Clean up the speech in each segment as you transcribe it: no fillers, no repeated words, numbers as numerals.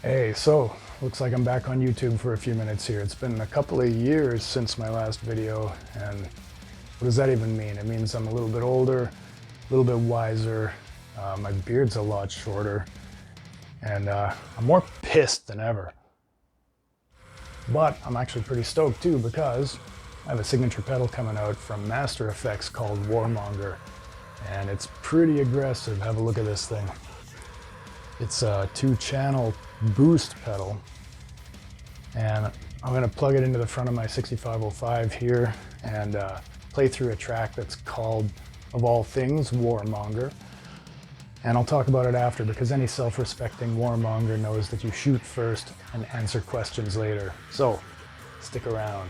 Hey, so looks like I'm back on YouTube for a few minutes here. It's been a couple of years since my last video, and what does that even mean? It means I'm a little bit older, a little bit wiser, my beard's a lot shorter, and I'm more pissed than ever. But I'm actually pretty stoked too, because I have a signature pedal coming out from Master Effects called Warmonger, and it's pretty aggressive. Have a look at this thing. It's a 2-channel boost pedal, and I'm going to plug it into the front of my 6505 here and play through a track that's called, of all things, Warmonger. And I'll talk about it after, because any self-respecting warmonger knows that you shoot first and answer questions later. So, stick around.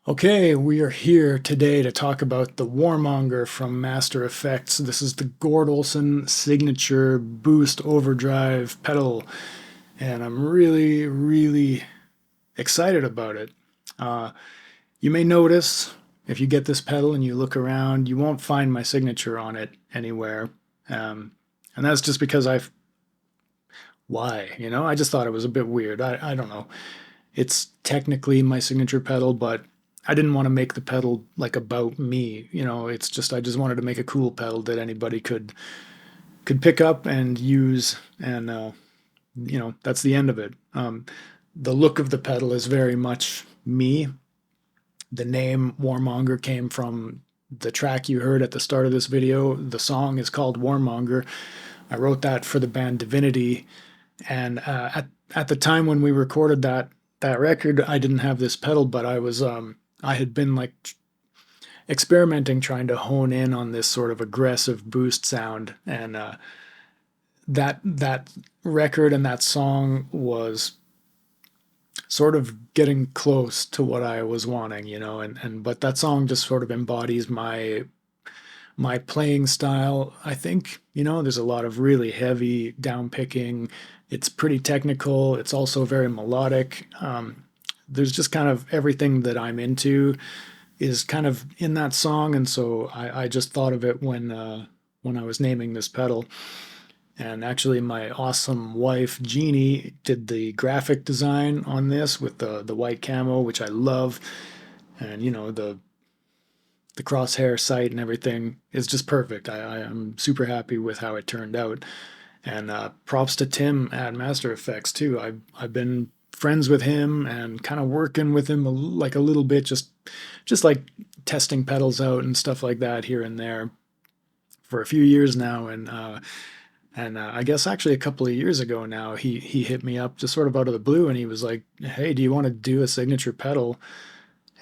Okay, we are here today to talk about the Warmonger from Master Effects. This is the Gord Olson signature boost overdrive pedal, and I'm really excited about it. Uh, you may notice if you get this pedal and you look around, you won't find my signature on it anywhere. And that's just because why? I just thought it was a bit weird. I don't know. It's technically my signature pedal, but I didn't want to make the pedal like about me. It's just I just wanted to make a cool pedal that anybody could pick up and use, and that's the end of it. The look of the pedal is very much me. The name Warmonger came from the track you heard at the start of this video. The song is called Warmonger. I wrote that for the band Divinity, and at the time when we recorded that record, I didn't have this pedal, but I had been like experimenting, trying to hone in on this sort of aggressive boost sound, and that record and that song was sort of getting close to what I was wanting, and but that song just sort of embodies my playing style. I think, there's a lot of really heavy down picking. It's pretty technical. It's also very melodic. There's just kind of everything that I'm into is kind of in that song, and so I just thought of it when I was naming this pedal. And actually, my awesome wife Jeannie did the graphic design on this with the white camo, which I love, and the crosshair sight and everything is just perfect. I am super happy with how it turned out. And props to Tim at Master Effects too. I've been friends with him and kind of working with him like a little bit, just like testing pedals out and stuff like that here and there for a few years now. And I guess actually a couple of years ago now, he hit me up just sort of out of the blue, and he was like, "Hey, do you want to do a signature pedal?"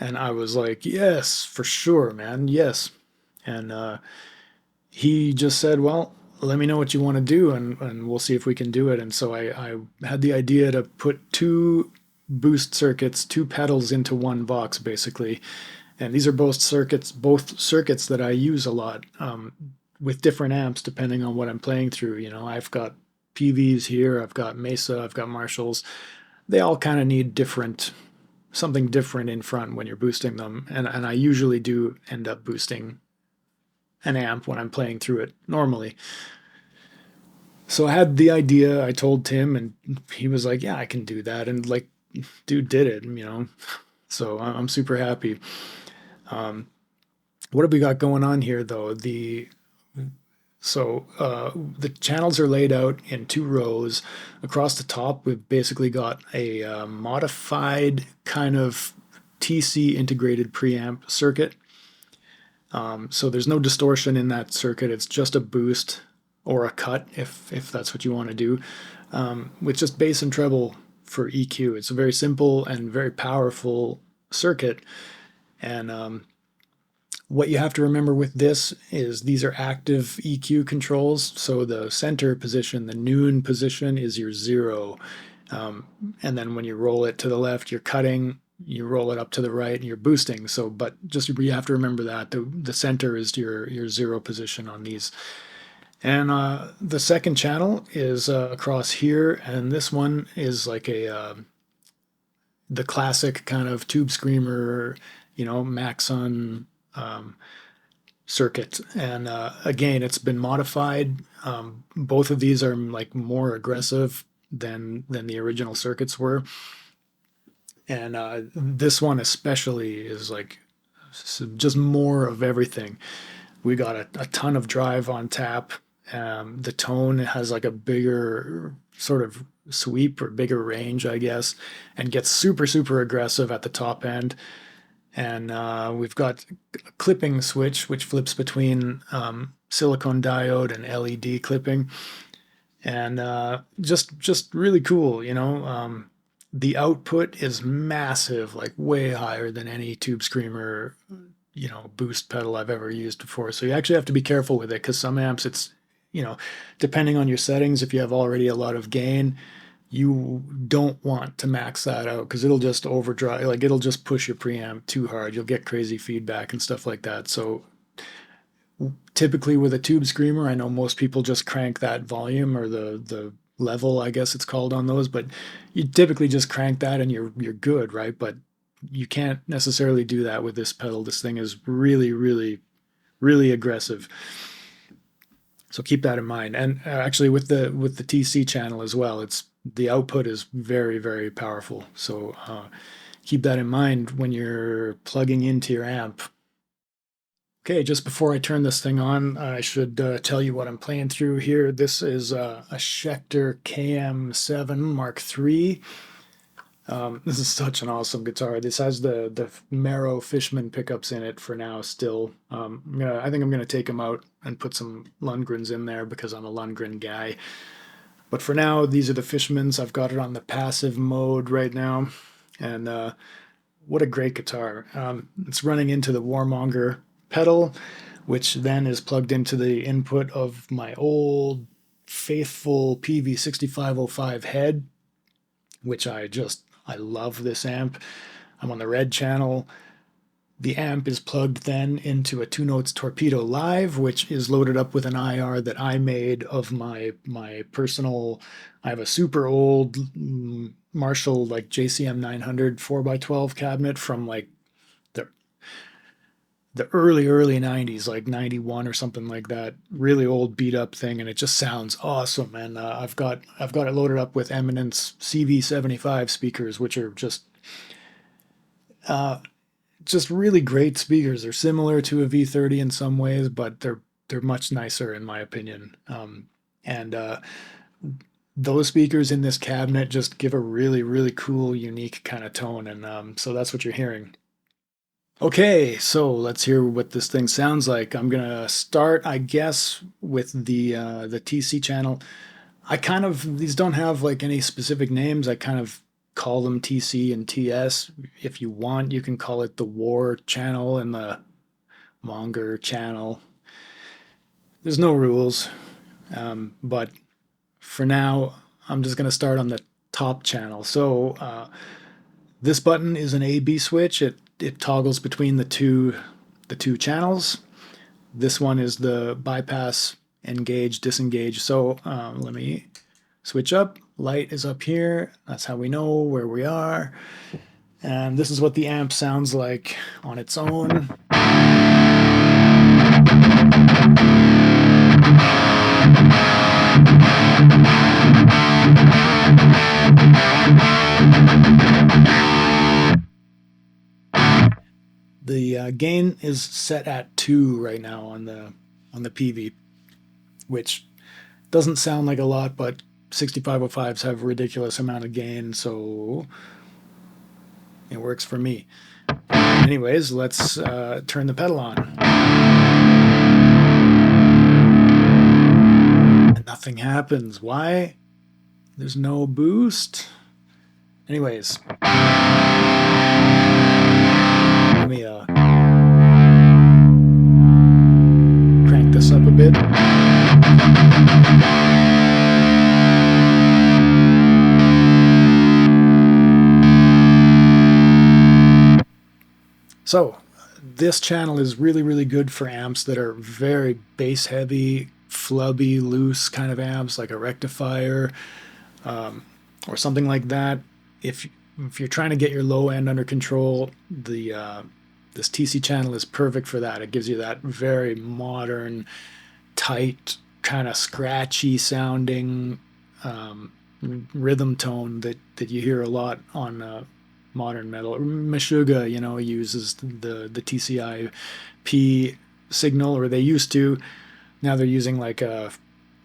And I was like, "Yes, for sure, man, yes." And he just said, "Well, let me know what you want to do, and we'll see if we can do it." And so I had the idea to put two boost circuits, two pedals into one box, basically. And these are both circuits that I use a lot, with different amps depending on what I'm playing through. I've got PVs here, I've got Mesa, I've got Marshalls. They all kind of need something different in front when you're boosting them, and I usually do end up boosting an amp when I'm playing through it normally. So I had the idea, I told Tim, and he was like, "Yeah, I can do that." And like, dude did it. So I'm super happy. What have we got going on here though? The channels are laid out in two rows. Across the top, we've basically got a modified kind of TC integrated preamp circuit. So there's no distortion in that circuit. It's just a boost or a cut if that's what you want to do, with just bass and treble for EQ. It's a very simple and very powerful circuit. And what you have to remember with this is these are active EQ controls. So the center position, the noon position, is your 0. And then when you roll it to the left, you're cutting. You roll it up to the right, and you're boosting. So, but just you have to remember that the center is your 0 position on these. And the second channel is across here, and this one is like the classic kind of tube screamer, Maxon circuit. And again, it's been modified. Both of these are like more aggressive than the original circuits were. And this one especially is like just more of everything. We got a ton of drive on tap. The tone has like a bigger sort of sweep or bigger range, I guess, and gets super aggressive at the top end. And we've got a clipping switch which flips between silicone diode and LED clipping, and just really cool. The output is massive, like way higher than any tube screamer, boost pedal I've ever used before. So you actually have to be careful with it, because some amps, it's, depending on your settings, if you have already a lot of gain, you don't want to max that out because it'll just overdrive, like it'll just push your preamp too hard. You'll get crazy feedback and stuff like that. So typically with a tube screamer, I know most people just crank that volume or the level, I guess it's called on those, but you typically just crank that and you're good, right? But you can't necessarily do that with this pedal. This thing is really, really, really aggressive. So keep that in mind. And actually with the TC channel as well, it's the output is very, very powerful. So keep that in mind when you're plugging into your amp. Okay, just before I turn this thing on, I should tell you what I'm playing through here. This is a Schecter KM7 Mark III. This is such an awesome guitar. This has the Marrow Fishman pickups in it for now still. I think I'm gonna take them out and put some Lundgrens in there because I'm a Lundgren guy. But for now, these are the Fishmans. I've got it on the passive mode right now. And what a great guitar. It's running into the Warmonger pedal, which then is plugged into the input of my old faithful PV6505 head, which I love this amp. I'm on the red channel. The amp is plugged then into a 2 Notes Torpedo Live, which is loaded up with an IR that I made of my personal. I have a super old Marshall like JCM 900 4x12 cabinet from like the early 90s, like 91 or something like that. Really old beat up thing, and it just sounds awesome. And I've got it loaded up with Eminence CV75 speakers, which are just really great speakers. They're similar to a V30 in some ways, but they're much nicer in my opinion. And those speakers in this cabinet just give a really, really cool, unique kind of tone. And so that's what you're hearing. Okay, so let's hear what this thing sounds like. I'm gonna start, I guess, with the TC channel. These don't have like any specific names. I kind of call them TC and TS. If you want, you can call it the War channel and the Monger channel. There's no rules, but for now, I'm just gonna start on the top channel. So this button is an A/B switch. It toggles between the two channels. This one is the bypass, engage, disengage. So let me switch up. Light is up here. That's how we know where we are. And this is what the amp sounds like on its own. The gain is set at 2 right now on the PV, which doesn't sound like a lot, but 6505s have a ridiculous amount of gain, so it works for me. Anyways, let's turn the pedal on. And nothing happens. Why? There's no boost. Anyways. Let me crank this up a bit. So this channel is really, really good for amps that are very bass heavy, flubby, loose kind of amps, like a rectifier or something like that. If you're trying to get your low end under control, this TC channel is perfect for that. It gives you that very modern, tight, kind of scratchy sounding rhythm tone that you hear a lot on modern metal. Meshuggah, uses the TCI P signal, or they used to. Now they're using like a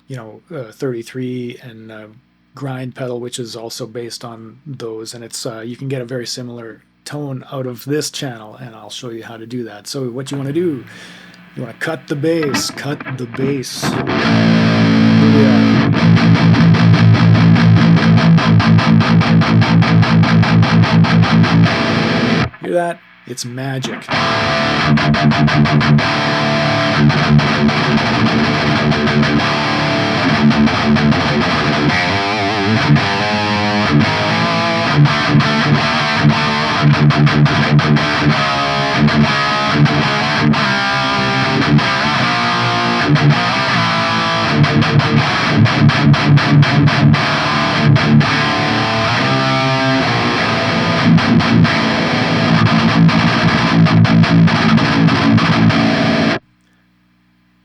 33 and grind pedal, which is also based on those, and it's you can get a very similar tone out of this channel, and I'll show you how to do that. So what you want to do, you want to cut the bass. Hear that? It's magic.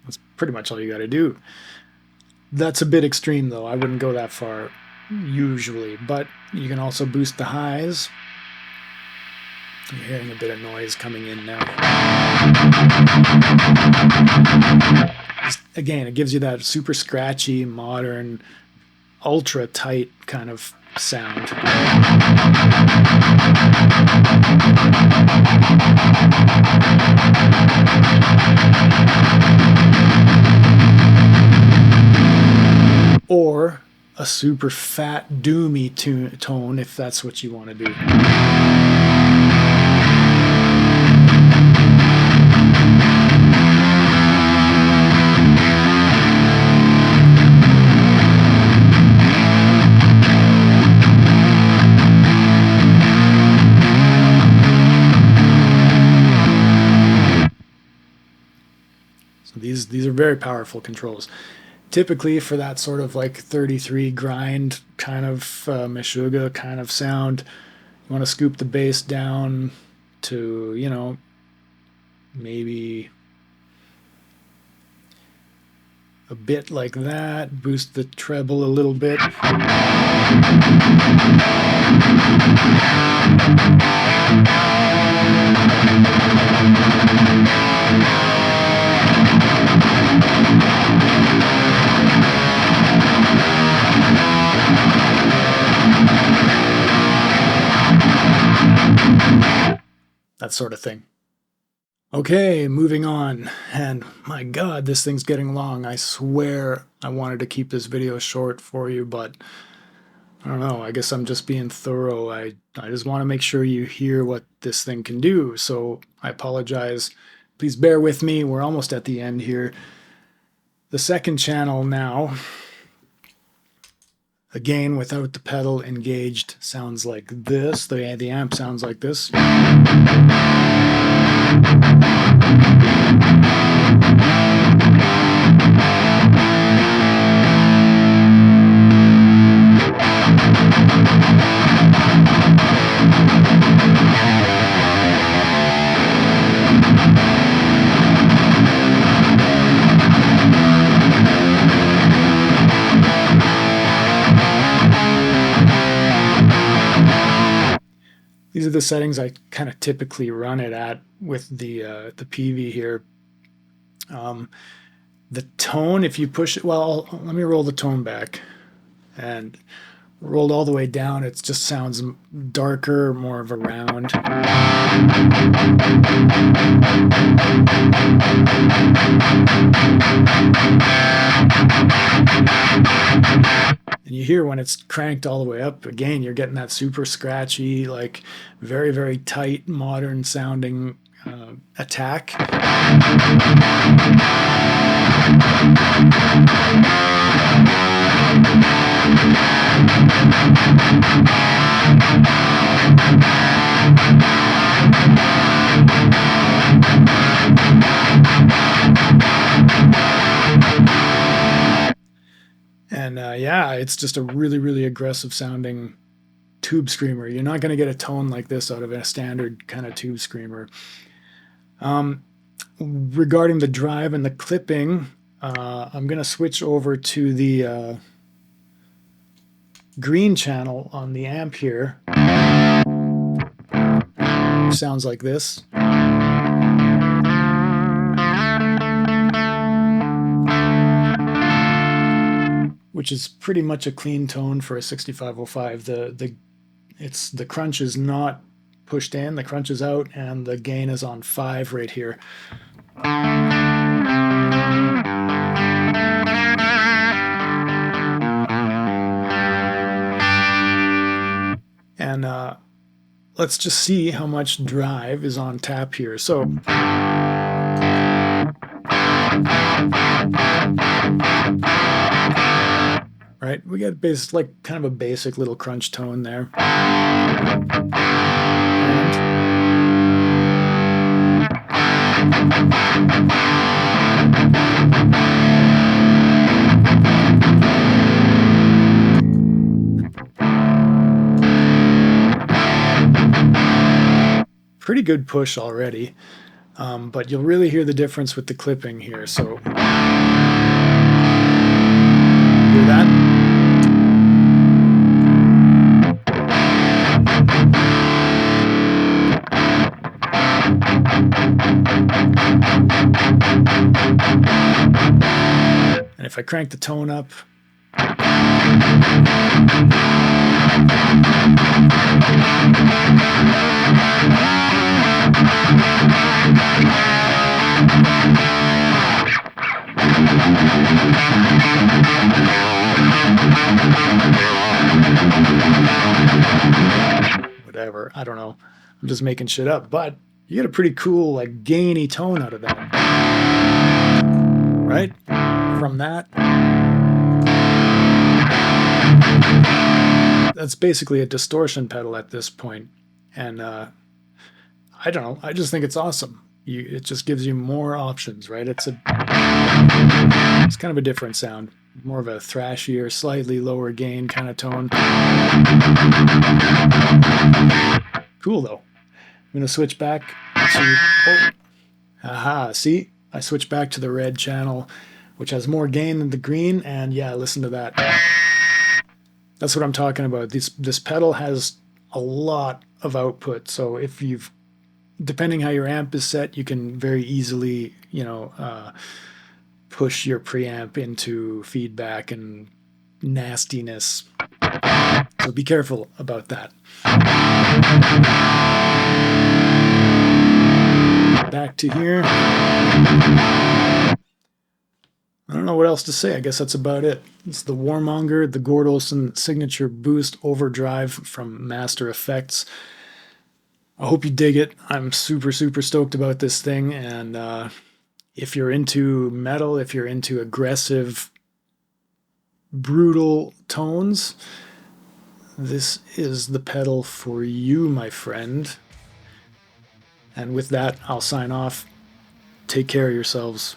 That's pretty much all you got to do. That's a bit extreme though. I wouldn't go that far usually, but you can also boost the highs. You're hearing a bit of noise coming in now. Again, it gives you that super scratchy, modern, ultra tight kind of sound. Or a super fat, doomy tone if that's what you want to do. So these are very powerful controls. Typically for that sort of like 33 grind kind of Meshuggah kind of sound, you want to scoop the bass down to, you know, maybe a bit like that, boost the treble a little bit. That sort of thing. Okay, moving on. And my God, this thing's getting long. I swear I wanted to keep this video short for you, but I don't know. I guess I'm just being thorough. I just want to make sure you hear what this thing can do. So I apologize. Please bear with me. We're almost at the end here. The second channel now, again, without the pedal engaged, sounds like this. The amp sounds like this. These are the settings I kind of typically run it at with the PV here. The tone, if you push it, well, let me roll the tone back. And rolled all the way down, it just sounds darker, more of a round. And you hear when it's cranked all the way up, again, you're getting that super scratchy, like very, very tight, modern sounding attack. And yeah, it's just a really, really aggressive sounding tube screamer. You're not going to get a tone like this out of a standard kind of tube screamer. Regarding the drive and the clipping, I'm going to switch over to the green channel on the amp here. Sounds like this. Which is pretty much a clean tone for a 6505. The crunch is not pushed in, the crunch is out, and the gain is on 5 right here. And let's just see how much drive is on tap here. So right? We got like kind of a basic little crunch tone there. And pretty good push already, but you'll really hear the difference with the clipping here. So hear that? And if I crank the tone up, whatever, I don't know. I'm just making shit up, but you get a pretty cool, like, gainy tone out of that. Right? From that. That's basically a distortion pedal at this point. And I don't know, I just think it's awesome. It just gives you more options, right? It's kind of a different sound, more of a thrashier, slightly lower gain kind of tone. Cool though. I'm gonna switch back to, aha, see? I switched back to the red channel, which has more gain than the green, and yeah, listen to that. That's what I'm talking about. This pedal has a lot of output, so if you've, depending how your amp is set, you can very easily, push your preamp into feedback and nastiness. So be careful about that. Back to here. I don't know what else to say. I guess that's about it. It's the Warmonger, the Gord Olson Signature Boost Overdrive from Master Effects. I hope you dig it. I'm super, super stoked about this thing. And if you're into metal, if you're into aggressive, brutal tones, this is the pedal for you, my friend. And with that, I'll sign off. Take care of yourselves.